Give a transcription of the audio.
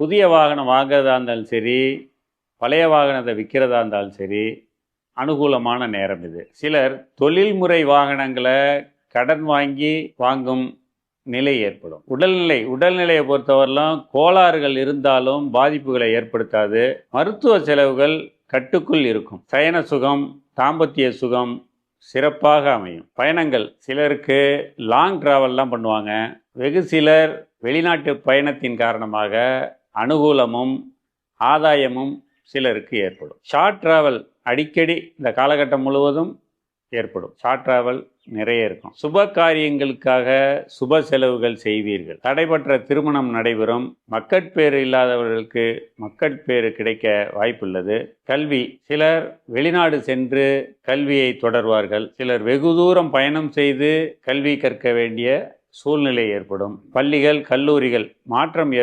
புதிய வாகனம் வாங்குறதா இருந்தாலும் சரி, பழைய வாகனத்தை விற்கிறதா இருந்தாலும் சரி, அனுகூலமான நேரம் இது. சிலர் தொழில்முறை வாகனங்களை கடன் வாங்கி வாங்கும் நிலை ஏற்படும். உடல்நிலையை பொறுத்தவரையிலும் கோளாறுகள் இருந்தாலும் பாதிப்புகளை ஏற்படுத்தாது. மருத்துவ செலவுகள் கட்டுக்குள் இருக்கும். சயன சுகம், தாம்பத்திய சுகம் சிறப்பாக அமையும். பயணங்கள் சிலருக்கு லாங் டிராவல்லாம் பண்ணுவாங்க. வெகு சிலர் வெளிநாட்டு பயணத்தின் காரணமாக அனுகூலமும் ஆதாயமும் சிலருக்கு ஏற்படும். ஷார்ட் டிராவல் அடிக்கடி இந்த காலகட்டம் முழுவதும் ஏற்படும். ஷார்ட் டிராவல் நிறைய இருக்கும். சுப காரியங்களுக்காக சுப செலவுகள் செய்வீர்கள். தடைபற்ற திருமணம் நடைபெறும். மக்கட்பேறு இல்லாதவர்களுக்கு மக்கட்பேறு கிடைக்க வாய்ப்புள்ளது. கல்வி, சிலர் வெளிநாடு சென்று கல்வியை தொடர்வார்கள். சிலர் வெகு தூரம் பயணம் செய்து கல்வி கற்க வேண்டிய சூழ்நிலை ஏற்படும். பள்ளிகள், கல்லூரிகள் மாற்றம்